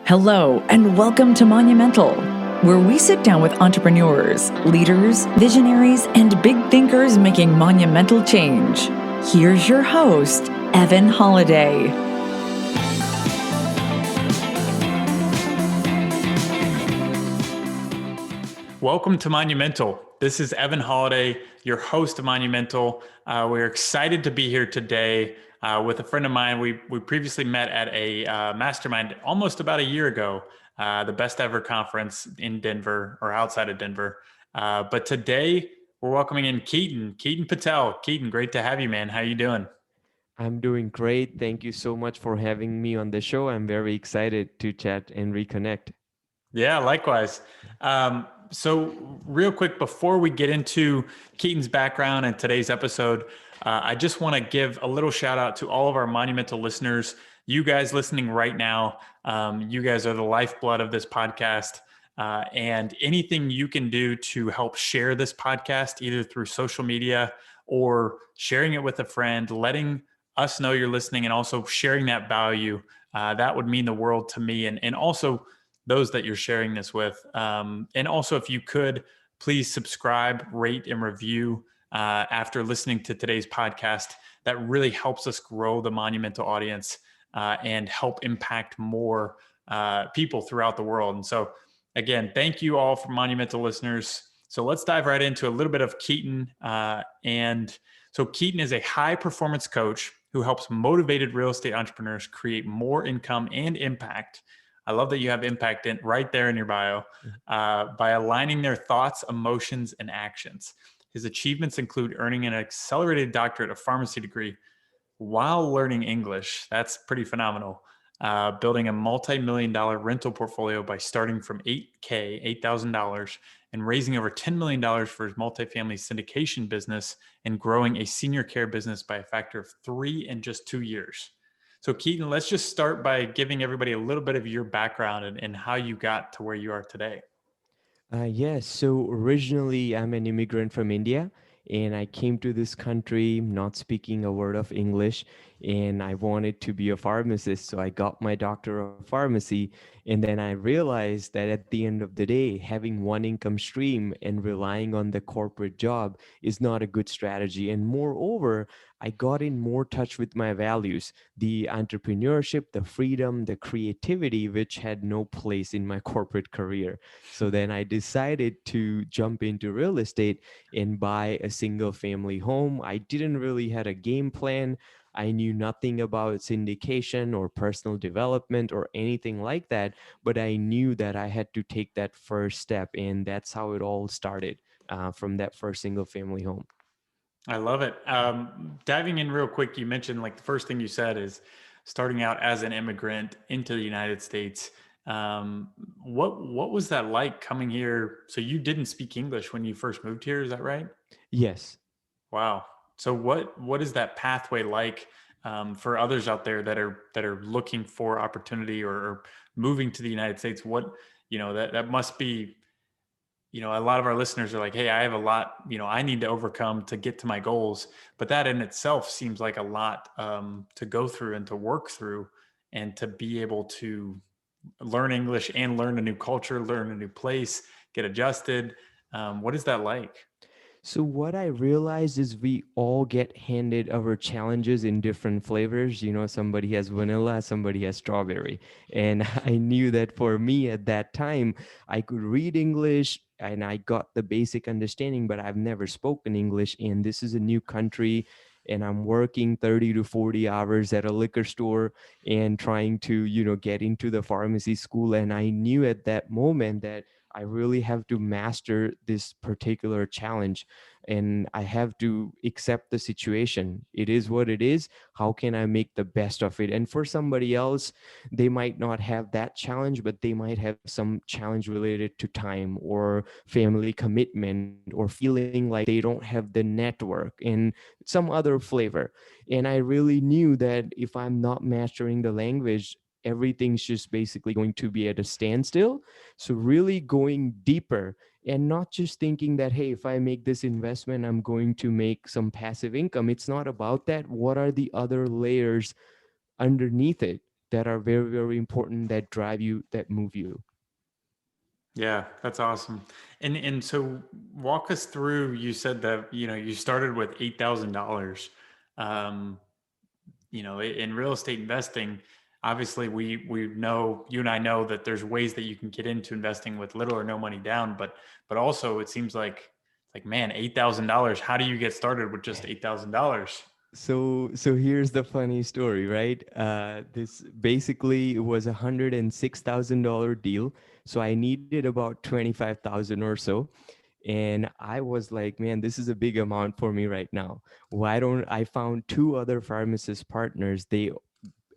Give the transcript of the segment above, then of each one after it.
Hello, and welcome to Monumental, where we sit down with entrepreneurs, leaders, visionaries, and big thinkers making monumental change. Here's your host, Evan Holiday. Welcome to Monumental. This is Evan Holiday, your host of Monumental. We're excited to be here today with a friend of mine. We previously met at a mastermind almost about a year ago, the Best Ever Conference in Denver or outside of Denver. But today we're welcoming in Keaton Patel. Keaton, great to have you, man. How you doing? I'm doing great. Thank you so much for having me on the show. I'm very excited to chat and reconnect. Yeah, likewise. So, real quick, before we get into Keaton's background and today's episode, I just want to give a little shout out to all of our monumental listeners. You guys listening right now, you guys are the lifeblood of this podcast. And anything you can do to help share this podcast, either through social media or sharing it with a friend, letting us know you're listening, and also sharing that value, that would mean the world to me. And also, those that you're sharing this with. And also, if you could, please subscribe, rate, and review after listening to today's podcast. That really helps us grow the monumental audience and help impact more people throughout the world. And so, again, thank you all for monumental listeners. So let's dive right into a little bit of Keaton. And so Keaton is a high performance coach who helps motivated real estate entrepreneurs create more income and impact. I love that you have impact in right there in your bio by aligning their thoughts, emotions, and actions. His achievements include earning an accelerated doctorate of pharmacy degree while learning English. That's pretty phenomenal. Building a multi-million-dollar rental portfolio by starting from $8,000, and raising over $10 million for his multifamily syndication business and growing a senior care business by a factor of 3 in just 2 years. So Keaton, let's just start by giving everybody a little bit of your background and how you got to where you are today. Yes, so originally I'm an immigrant from India, and I came to this country not speaking a word of English, and I wanted to be a pharmacist. So I got my doctor of pharmacy, and then I realized that at the end of the day, having one income stream and relying on the corporate job is not a good strategy. And moreover, I got in more touch with my values, the entrepreneurship, the freedom, the creativity, which had no place in my corporate career. So then I decided to jump into real estate and buy a single family home. I didn't really had a game plan. I knew nothing about syndication or personal development or anything like that, but I knew that I had to take that first step, and that's how it all started from that first single family home. I love it. Diving in real quick, you mentioned like the first thing you said is starting out as an immigrant into the United States. Um, what was that like coming here? So you didn't speak English when you first moved here, is that right? Yes. Wow. So what is that pathway like for others out there that are looking for opportunity or moving to the United States? What that must be, a lot of our listeners are like, hey, I have a lot, I need to overcome to get to my goals. But that in itself seems like a lot to go through and to work through and to be able to learn English and learn a new culture, learn a new place, get adjusted. What is that like? So what I realized is we all get handed our challenges in different flavors. You know, somebody has vanilla, somebody has strawberry. And I knew that for me at that time, I could read English and I got the basic understanding, but I've never spoken English. And this is a new country. And I'm working 30 to 40 hours at a liquor store and trying to, get into the pharmacy school. And I knew at that moment that I really have to master this particular challenge, and I have to accept the situation. It is what it is. How can I make the best of it? And for somebody else, they might not have that challenge, but they might have some challenge related to time or family commitment or feeling like they don't have the network and some other flavor. And I really knew that if I'm not mastering the language, everything's just basically going to be at a standstill. So really going deeper and not just thinking that, hey, if I make this investment, I'm going to make some passive income. It's not about that. What are the other layers underneath it? that are very, very important, that drive you, that move you. Yeah, that's awesome. And so walk us through, you said that, you started with $8,000. Um, in real estate investing, obviously we know, you and I know that there's ways that you can get into investing with little or no money down, but also it seems like man, $8,000, how do you get started with just $8,000? So here's the funny story, right? This basically was $106,000 deal. So I needed about 25,000 or so. And I was like, man, this is a big amount for me right now. Why don't I found two other pharmacist partners? They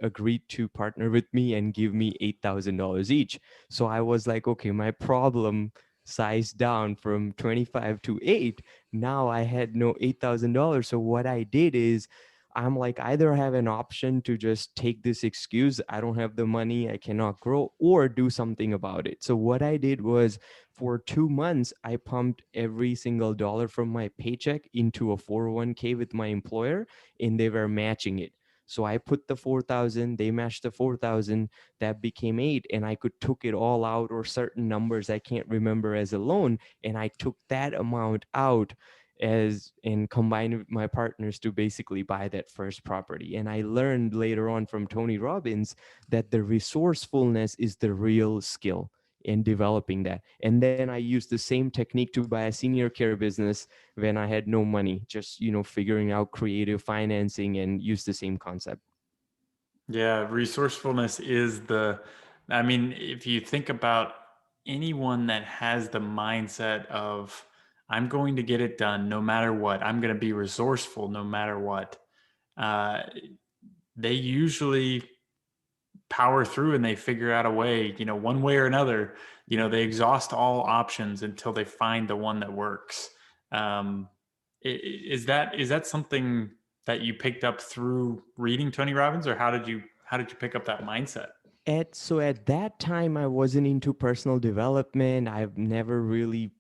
agreed to partner with me and give me $8,000 each. So I was like, okay, my problem sized down from 25 to 8. Now I had no $8,000. So what I did is, I'm like, either I have an option to just take this excuse, I don't have the money, I cannot grow, or do something about it. So what I did was, for 2 months, I pumped every single dollar from my paycheck into a 401k with my employer, and they were matching it. So I put the 4,000, they matched the 4,000, that became 8, and I could took it all out, or certain numbers I can't remember, as a loan, and I took that amount out as and combined with my partners to basically buy that first property. And I learned later on from Tony Robbins that the resourcefulness is the real skill in developing that. And then I used the same technique to buy a senior care business when I had no money, just figuring out creative financing, and use the same concept. Yeah, resourcefulness is I mean, if you think about anyone that has the mindset of, I'm going to get it done no matter what, I'm going to be resourceful no matter what, uh, they usually power through and they figure out a way, one way or another. They exhaust all options until they find the one that works. Um, is that something that you picked up through reading Tony Robbins, or how did you pick up that mindset? At that time, I wasn't into personal development. I've never really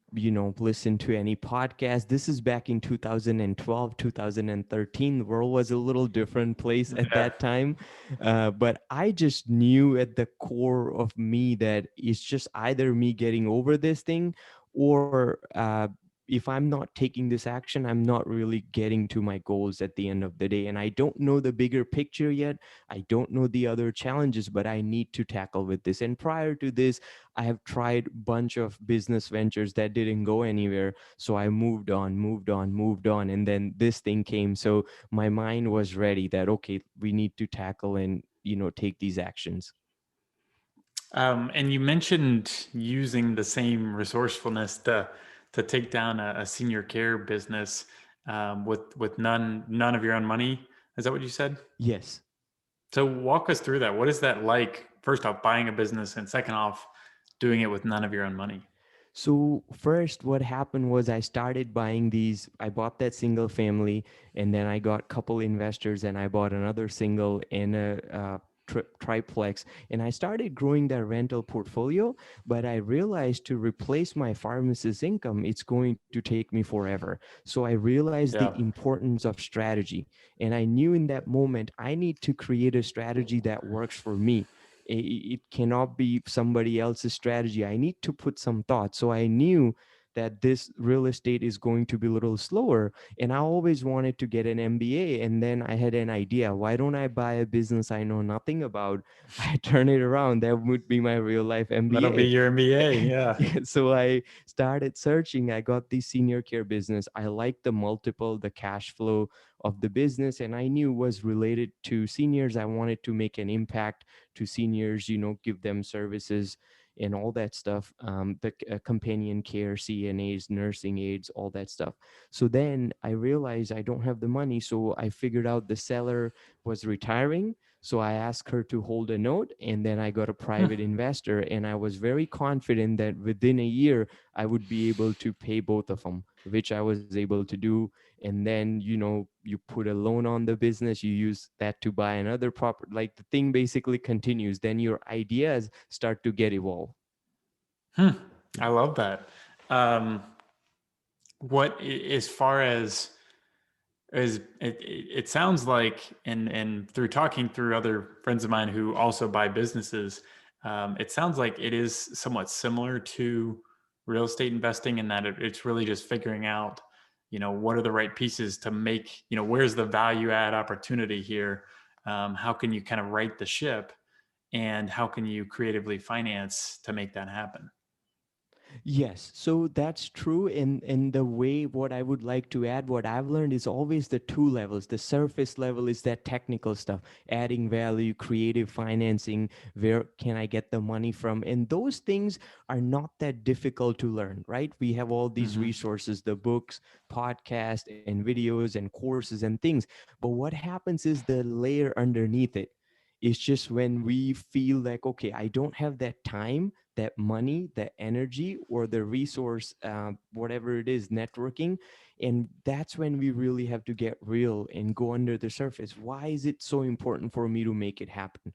listened to any podcast. This is back in 2012, 2013. The world was a little different place at Yeah. that time. But I just knew at the core of me that it's just either me getting over this thing, or if I'm not taking this action, I'm not really getting to my goals at the end of the day. And I don't know the bigger picture yet. I don't know the other challenges, but I need to tackle with this. And prior to this, I have tried a bunch of business ventures that didn't go anywhere. So I moved on, moved on, moved on. And then this thing came. So my mind was ready that, okay, we need to tackle and, take these actions. And you mentioned using the same resourcefulness to take down a senior care business, with none of your own money. Is that what you said? Yes. So walk us through that. What is that like? First off, buying a business, and second off, doing it with none of your own money. So first, what happened was I started buying these. I bought that single family, and then I got a couple investors, and I bought another single and a triplex, and I started growing that rental portfolio. But I realized to replace my pharmacist income, it's going to take me forever. So I realized the Yeah. importance of strategy, and I knew in that moment I need to create a strategy that works for me. It cannot be somebody else's strategy. I need to put some thought. So I knew that this real estate is going to be a little slower, and I always wanted to get an MBA. And then I had an idea, why don't I buy a business I know nothing about? I turn it around, that would be my real life That'll be MBA. your MBA. Yeah. So I started searching. I got the senior care business. I liked the multiple, the cash flow of the business, and I knew was related to seniors. I wanted to make an impact to seniors, give them services and all that stuff, the companion care, CNAs, nursing aides, all that stuff. So then I realized I don't have the money. So I figured out the seller was retiring. So I asked her to hold a note, and then I got a private investor, and I was very confident that within a year I would be able to pay both of them, which I was able to do. And then, you put a loan on the business, you use that to buy another property. Like, the thing basically continues. Then your ideas start to get evolved. Hmm. I love that. As far as is it sounds like, and through talking through other friends of mine who also buy businesses, it sounds like it is somewhat similar to real estate investing in that it's really just figuring out, what are the right pieces to make, where's the value add opportunity here, how can you kind of right the ship, and how can you creatively finance to make that happen. Yes, so that's true. In the way, what I would like to add, what I've learned is always the two levels. The surface level is that technical stuff, adding value, creative financing, where can I get the money from? And those things are not that difficult to learn, right? We have all these Mm-hmm. resources, the books, podcasts, and videos and courses and things. But what happens is the layer underneath it. It's just when we feel like, okay, I don't have that time, that money, that energy, or the resource, whatever it is, networking. And that's when we really have to get real and go under the surface. Why is it so important for me to make it happen?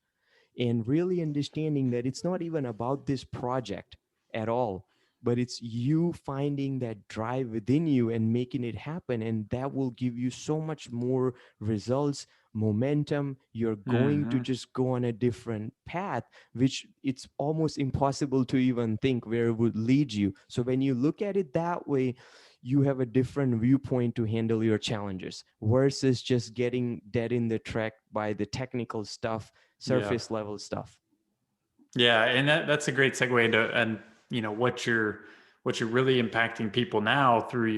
And really understanding that it's not even about this project at all, but it's you finding that drive within you and making it happen, and that will give you so much more results, momentum. You're going to Mm-hmm. just go on a different path, which it's almost impossible to even think where it would lead you. So when you look at it that way, you have a different viewpoint to handle your challenges versus just getting dead in the track by the technical stuff, Yeah. surface level stuff. Yeah, and that's a great segue into, and what you're really impacting people now through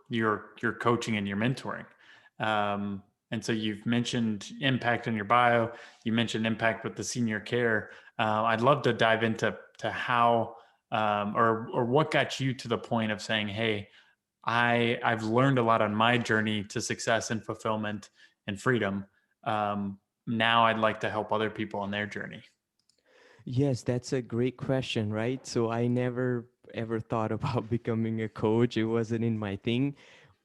your coaching and your mentoring. And so you've mentioned impact in your bio. You mentioned impact with the senior care. I'd love to dive into how, or what got you to the point of saying, "Hey, I've learned a lot on my journey to success and fulfillment and freedom. Now I'd like to help other people on their journey." Yes, that's a great question, right? So I never ever thought about becoming a coach. It wasn't in my thing.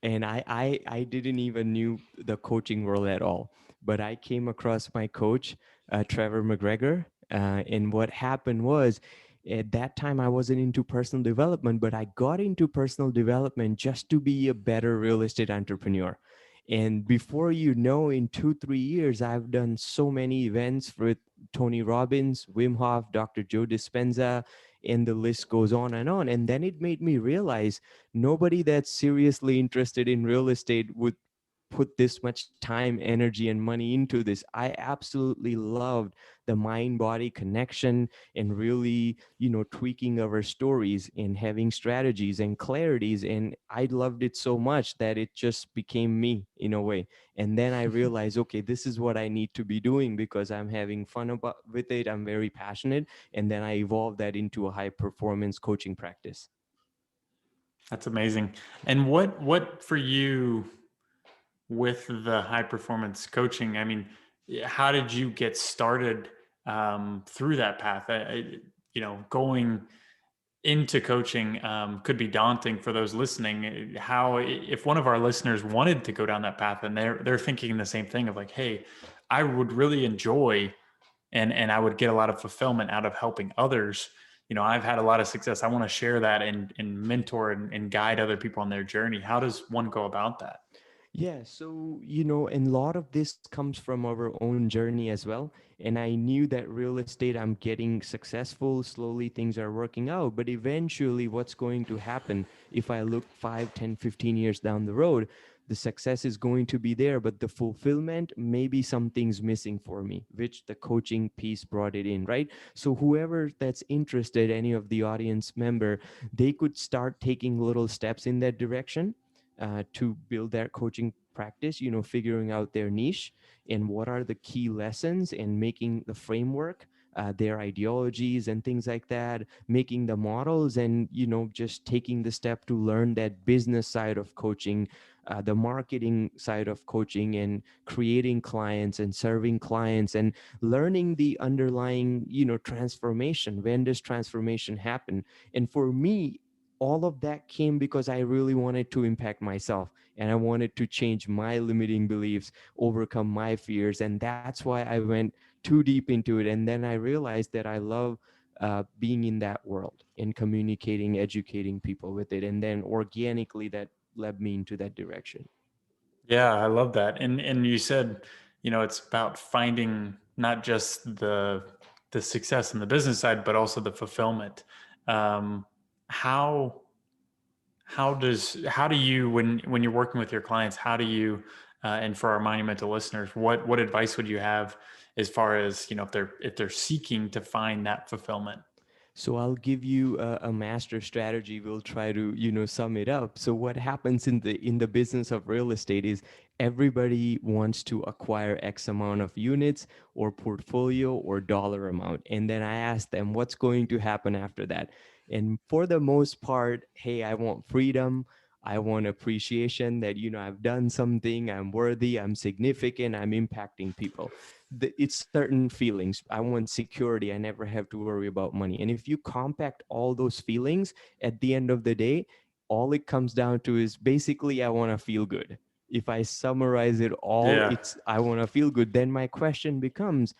And I didn't even knew the coaching world at all. But I came across my coach, Trevor McGregor. And what happened was, at that time, I wasn't into personal development, but I got into personal development just to be a better real estate entrepreneur. And before you know, in 2, 3 years, I've done so many events with Tony Robbins, Wim Hof, Dr. Joe Dispenza, and the list goes on and on. And then it made me realize nobody that's seriously interested in real estate would put this much time, energy, and money into this. I absolutely loved the mind body connection and really, tweaking our stories and having strategies and clarities. And I loved it so much that it just became me in a way. And then I realized, okay, this is what I need to be doing because I'm having fun with it. I'm very passionate. And then I evolved that into a high performance coaching practice. That's amazing. And what for you with the high performance coaching? I mean, how did you get started through that path? Going into coaching could be daunting for those listening. How, if one of our listeners wanted to go down that path and they're thinking the same thing of like, hey, I would really enjoy and I would get a lot of fulfillment out of helping others. I've had a lot of success. I want to share that and mentor and guide other people on their journey. How does one go about that? Yeah, so, and a lot of this comes from our own journey as well. And I knew that real estate, I'm getting successful. Slowly things are working out. But eventually, what's going to happen if I look 5, 10, 15 years down the road? The success is going to be there, but the fulfillment, maybe something's missing for me, which the coaching piece brought it in, right? So, whoever that's interested, any of the audience member, they could start taking little steps in that direction to build their coaching practice, figuring out their niche and what are the key lessons and making the framework, their ideologies and things like that, making the models and, just taking the step to learn that business side of coaching, the marketing side of coaching and creating clients and serving clients and learning the underlying, transformation. When does transformation happen? And for me, all of that came because I really wanted to impact myself and I wanted to change my limiting beliefs, overcome my fears. And that's why I went too deep into it. And then I realized that I love being in that world and communicating, educating people with it. And then organically that led me into that direction. Yeah, I love that. And you said, it's about finding not just the success in the business side, but also the fulfillment. Um, how how do you, when you're working with your clients, how do you, and for our monumental listeners, what advice would you have as far as, if they're seeking to find that fulfillment? So I'll give you a master strategy. We'll try to, sum it up. So what happens in the business of real estate is everybody wants to acquire X amount of units or portfolio or dollar amount. And then I ask them what's going to happen after that. And for the most part, hey, I want freedom. I want appreciation that, I've done something, I'm worthy, I'm significant, I'm impacting people. It's certain feelings. I want security. I never have to worry about money. And if you compact all those feelings at the end of the day, all it comes down to is basically I want to feel good. If I summarize it all, Yeah. it's I want to feel good. Then my question becomes,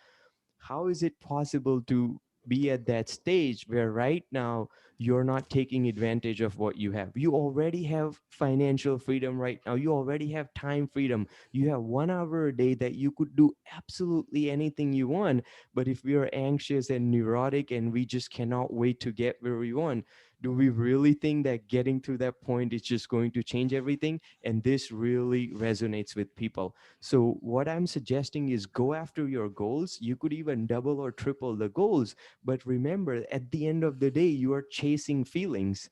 how is it possible to be at that stage where right now you're not taking advantage of what you have? You already have financial freedom right now. You already have time freedom. You have 1 hour a day that you could do absolutely anything you want. But if we are anxious and neurotic and we just cannot wait to get where we want, do we really think that getting to that point is just going to change everything? And this really resonates with people. So, what I'm suggesting is go after your goals. You could even double or triple the goals. But remember, at the end of the day, you are chasing feelings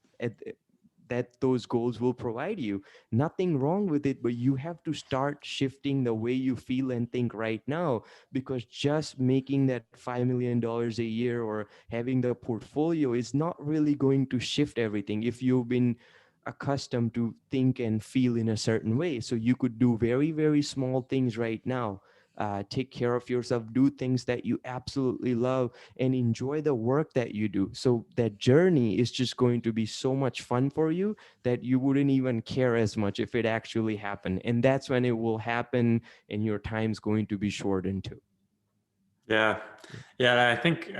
that those goals will provide you. Nothing wrong with it, but you have to start shifting the way you feel and think right now, because just making that $5 million a year or having the portfolio is not really going to shift everything if you've been accustomed to think and feel in a certain way. So you could do very, very small things right now. Take care of yourself, do things that you absolutely love, and enjoy the work that you do. So that journey is just going to be so much fun for you that you wouldn't even care as much if it actually happened. And that's when it will happen, and your time's going to be shortened too. Yeah. Yeah, I think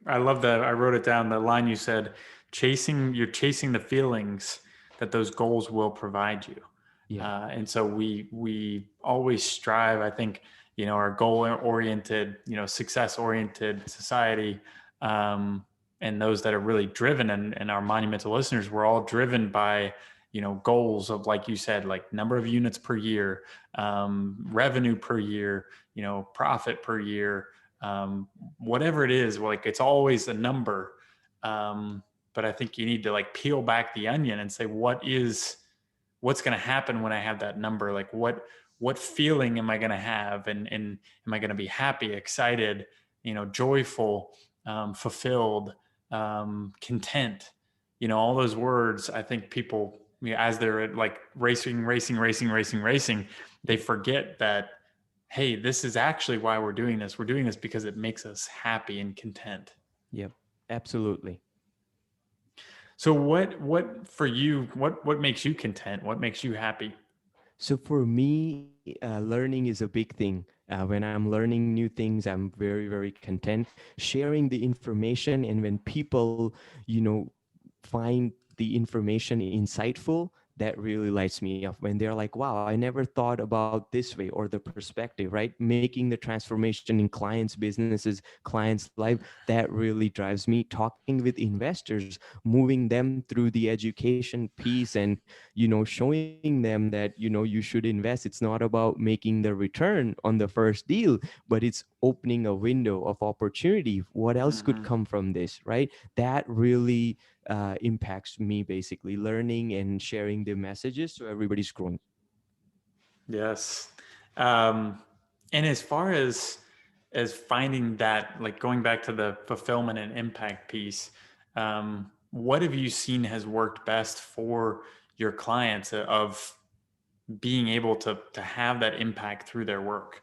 I love that. I wrote it down, the line you said, you're chasing the feelings that those goals will provide you. Yeah. And so we always strive, I think, our goal oriented, success oriented society, um, and those that are really driven, and our monumental listeners, we're all driven by, goals of, like you said, like number of units per year, revenue per year, profit per year, whatever it is. Like, it's always a number. But I think you need to, like, peel back the onion and say, what's going to happen when I have that number? Like, what feeling am I going to have? And am I going to be happy, excited, joyful, fulfilled, content? All those words. I think people, as they're like racing, they forget that, hey, this is actually why we're doing this. We're doing this because it makes us happy and content. Yep. Absolutely. So what for you, what makes you content? What makes you happy? So for me, learning is a big thing. When I'm learning new things, I'm very, very content. Sharing the information, and when people, find the information insightful, that really lights me up. When they're like, "Wow, I never thought about this way," or the perspective, right? Making the transformation in clients' businesses, clients' life, that really drives me. Talking with investors, moving them through the education piece, and showing them that you should invest. It's not about making the return on the first deal, but it's opening a window of opportunity. What else could Hmm. come from this, right? That really impacts me, basically learning and sharing the messages so everybody's growing. Yes. Um, and as far as finding that, like, going back to the fulfillment and impact piece, what have you seen has worked best for your clients, of being able to have that impact through their work?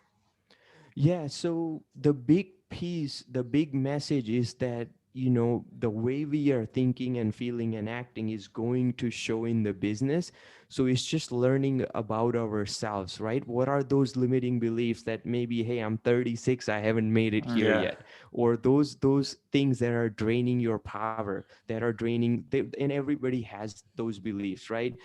Yeah, so the big piece, the big message is that, the way we are thinking and feeling and acting is going to show in the business. So it's just learning about ourselves, right? What are those limiting beliefs that maybe, hey, I'm 36, I haven't made it here Yeah. yet, or those things that are draining your power, that are draining and everybody has those beliefs, right?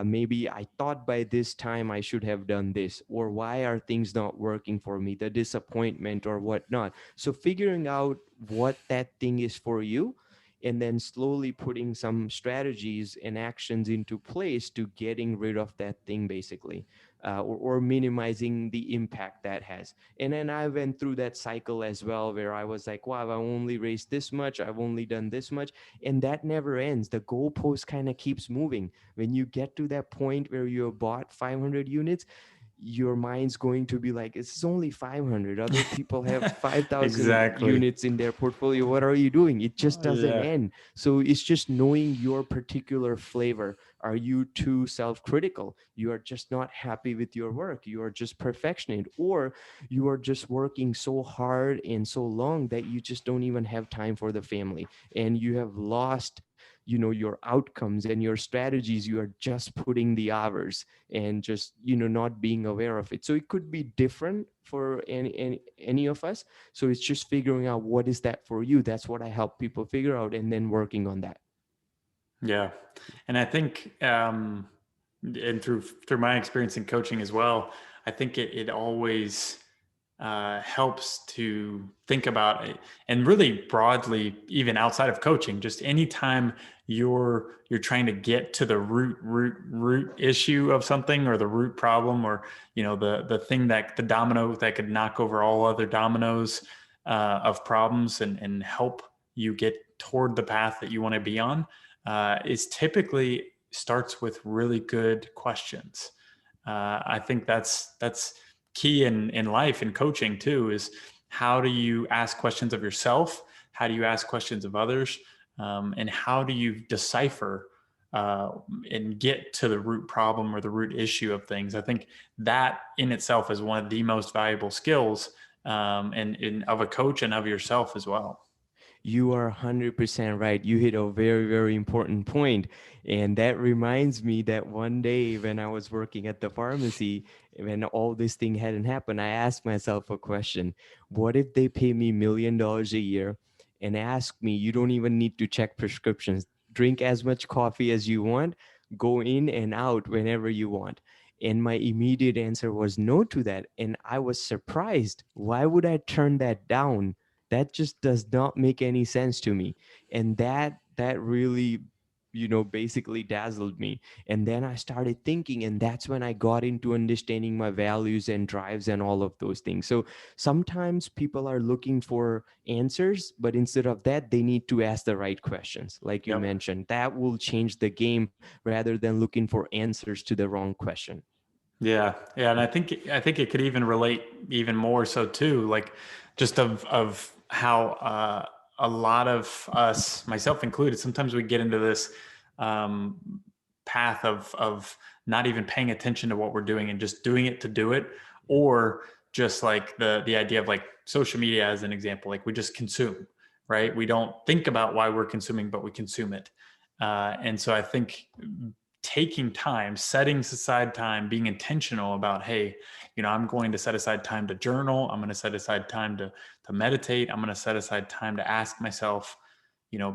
Maybe I thought by this time I should have done this, or why are things not working for me, the disappointment or whatnot. So figuring out what that thing is for you, and then slowly putting some strategies and actions into place to getting rid of that thing, basically, or minimizing the impact that has. And then I went through that cycle as well, where I was like, wow, I've only raised this much, I've only done this much, and that never ends. The goalpost kind of keeps moving. When you get to that point where you have bought 500 units, your mind's going to be like, it's only 500, other people have 5,000 Exactly. units in their portfolio, what are you doing? It just doesn't Yeah. end. So it's just knowing your particular flavor. Are you too self-critical? You are just not happy with your work, you are just perfectionist, or you are just working so hard and so long that you just don't even have time for the family, and you have lost, your outcomes and your strategies. You are just putting the hours and just, not being aware of it. So it could be different for any of us. So it's just figuring out what is that for you. That's what I help people figure out, and then working on that. Yeah. And I think, and through my experience in coaching as well, I think it always helps to think about it, and really broadly, even outside of coaching, just anytime you're trying to get to the root issue of something, or the root problem, or the thing, that the domino that could knock over all other dominoes of problems, and help you get toward the path that you want to be on, is typically starts with really good questions. I think that's key in life and coaching too, is how do you ask questions of yourself? How do you ask questions of others? And how do you decipher uh, and get to the root problem or the root issue of things? I think that in itself is one of the most valuable skills, and of a coach and of yourself as well. You are 100% right. You hit a very, very important point. And that reminds me that one day when I was working at the pharmacy, when all this thing hadn't happened, I asked myself a question. What if they pay me $1 million a year and ask me, you don't even need to check prescriptions, drink as much coffee as you want, go in and out whenever you want? And my immediate answer was no to that. And I was surprised. Why would I turn that down? That just does not make any sense to me. And that really, basically dazzled me. And then I started thinking, and that's when I got into understanding my values and drives and all of those things. So sometimes people are looking for answers, but instead of that, they need to ask the right questions, like you Yep. mentioned. That will change the game, rather than looking for answers to the wrong question. Yeah, yeah, and I think it could even relate even more so too, like just of how a lot of us, myself included, sometimes we get into this um, path of not even paying attention to what we're doing and just doing it to do it, or just like the idea of like social media as an example, like we just consume, right? We don't think about why we're consuming, but we consume it, and so I think taking time, setting aside time, being intentional about, hey, I'm going to set aside time to journal. I'm going to set aside time to meditate. I'm going to set aside time to ask myself,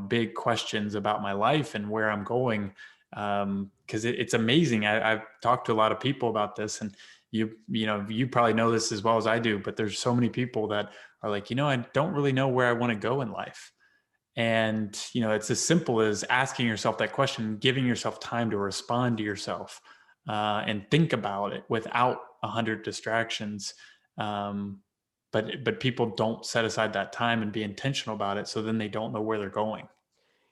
big questions about my life and where I'm going. Because it's amazing. I've talked to a lot of people about this, and you probably know this as well as I do. But there's so many people that are like, I don't really know where I want to go in life. And, it's as simple as asking yourself that question, giving yourself time to respond to yourself, and think about it without 100 distractions. Um, but people don't set aside that time and be intentional about it. So then they don't know where they're going.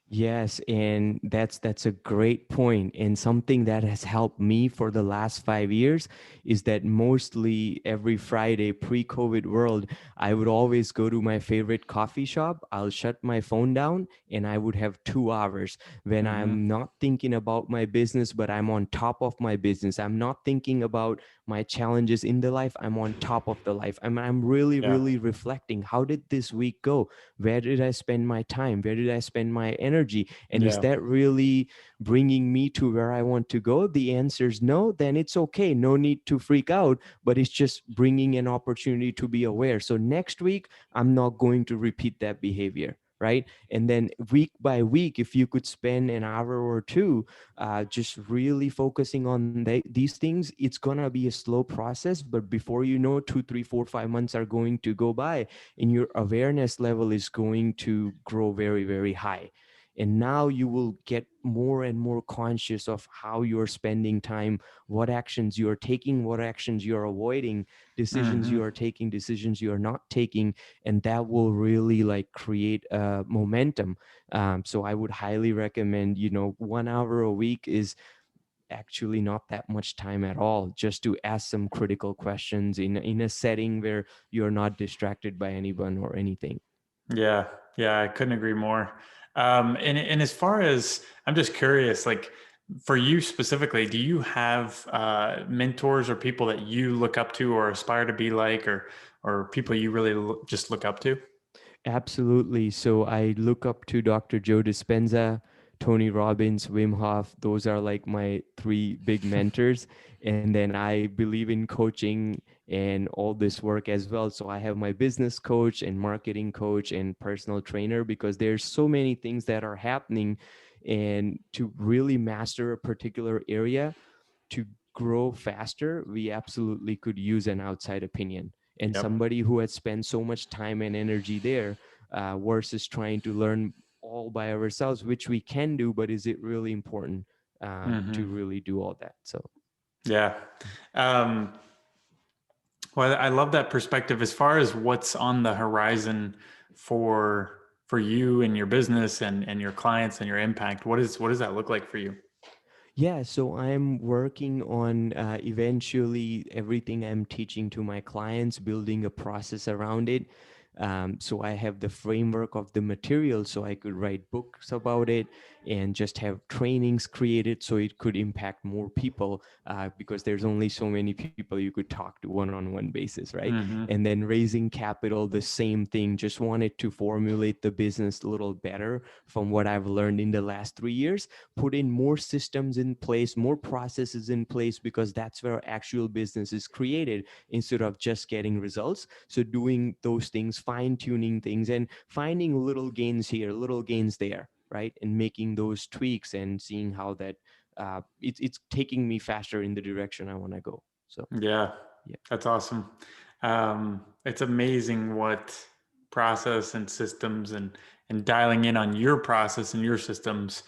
Yes, and that's a great point. And something that has helped me for the last 5 years is that mostly every Friday, pre-COVID world, I would always go to my favorite coffee shop. I'll shut my phone down, and I would have 2 hours when Hmm. I'm not thinking about my business, but I'm on top of my business. I'm not thinking about my challenges in the life. I'm on top of the life. I'm really, Yeah. really reflecting. How did this week go? Where did I spend my time? Where did I spend my energy? energy. And is Yeah. that really bringing me to where I want to go? The answer is no. Then it's okay. No need to freak out, but it's just bringing an opportunity to be aware. So next week, I'm not going to repeat that behavior. Right. And then week by week, if you could spend an hour or two just really focusing on these things, it's going to be a slow process. But before you know, 2, 3, 4, 5 months are going to go by, and your awareness level is going to grow very, very high. And now you will get more and more conscious of how you're spending time, what actions you are taking, what actions you are avoiding, decisions Hmm. you are taking, decisions you are not taking. And that will really like create a momentum. So I would highly recommend, 1 hour a week is actually not that much time at all, just to ask some critical questions in a setting where you're not distracted by anyone or anything. Yeah, yeah, I couldn't agree more. And as far as I'm just curious, like for you specifically, do you have mentors or people that you look up to or aspire to be like, or people you really just look up to? Absolutely. So I look up to Dr. Joe Dispenza, Tony Robbins, Wim Hof. Those are like my three big mentors. And then I believe in coaching and all this work as well. So I have my business coach and marketing coach and personal trainer, because there's so many things that are happening. And to really master a particular area, to grow faster, we absolutely could use an outside opinion and Yep. somebody who has spent so much time and energy there, versus trying to learn all by ourselves, which we can do, but is it really important to Hmm. really do all that? So, Yeah. Um, well, I love that perspective as far as what's on the horizon for you and your business and your clients and your impact. What does that look like for you? yeah, so I'm working on eventually everything I'm teaching to my clients, building a process around it. So I have the framework of the material, so I could write books about it and just have trainings created so it could impact more people, because there's only so many people you could talk to one-on-one basis, right? Hmm. And then raising capital, the same thing. Just wanted to formulate the business a little better from what I've learned in the last 3 years, put in more systems in place, more processes in place, because that's where actual business is created instead of just getting results. So doing those things, fine tuning things, and finding little gains here, little gains there, right? And making those tweaks and seeing how that it's taking me faster in the direction I want to go. So Yeah, yeah. that's awesome. It's amazing what process and systems and dialing in on your process and your systems,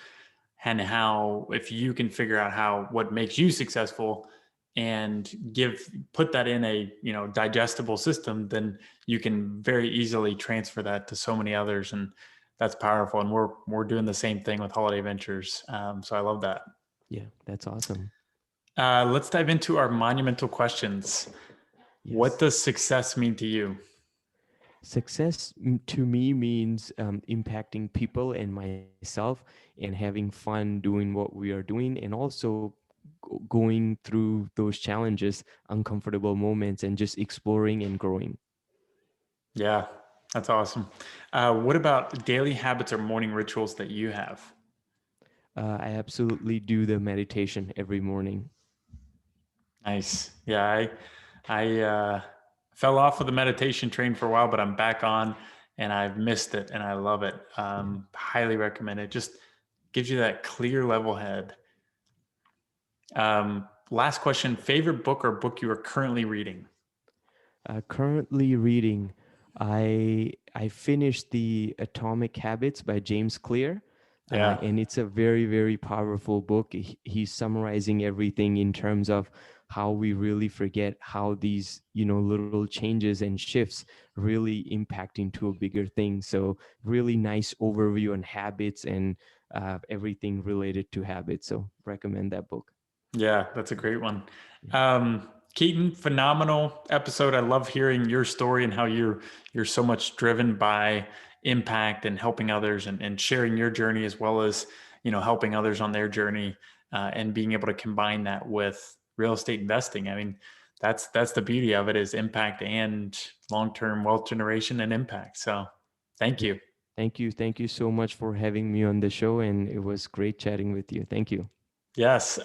and how if you can figure out how what makes you successful and put that in a digestible system, then you can very easily transfer that to so many others, and that's powerful. And we're doing the same thing with Holiday Ventures. So I love that. Yeah, that's awesome. Let's dive into our monumental questions. What Yes. does success mean to you? Success to me means impacting people and myself, and having fun doing what we are doing, and also going through those challenges, uncomfortable moments, and just exploring and growing. Yeah, that's awesome. What about daily habits or morning rituals that you have? I absolutely do the meditation every morning. Nice. Yeah, I fell off of the meditation train for a while, but I'm back on, and I've missed it, and I love it. Yeah. Highly recommend it. Just gives you that clear, level head. Last question: favorite book or book you are currently reading? Currently reading, I finished the Atomic Habits by James Clear, Yeah. and it's a very, very powerful book. He's summarizing everything in terms of how we really forget how these little changes and shifts really impact into a bigger thing. So really nice overview on habits and everything related to habits. So recommend that book. Yeah, that's a great one. Yeah. Keaton, phenomenal episode. I love hearing your story and how you're so much driven by impact and helping others and sharing your journey as well as helping others on their journey, and being able to combine that with real estate investing. I mean, that's the beauty of it, is impact and long-term wealth generation and impact. So thank Yeah. you. Thank you. Thank you so much for having me on the show. And it was great chatting with you. Thank you. Yes.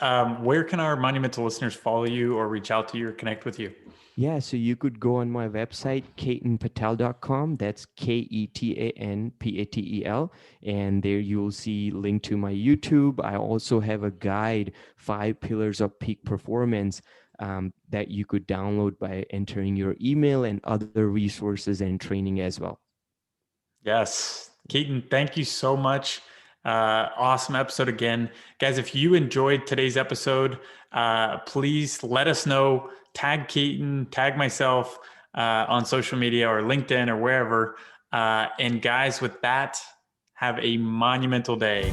Where can our Monumental listeners follow you or reach out to you or connect with you? Yeah, so you could go on my website, ketanpatel.com. That's KETANPATEL. And there you will see link to my YouTube. I also have a guide, 5 Pillars of Peak Performance, that you could download by entering your email and other resources and training as well. Yes. Keaton, thank you so much. Awesome episode again. Guys, if you enjoyed today's episode, please let us know. Tag Keaton, tag myself on social media or LinkedIn or wherever. And guys, with that, have a monumental day.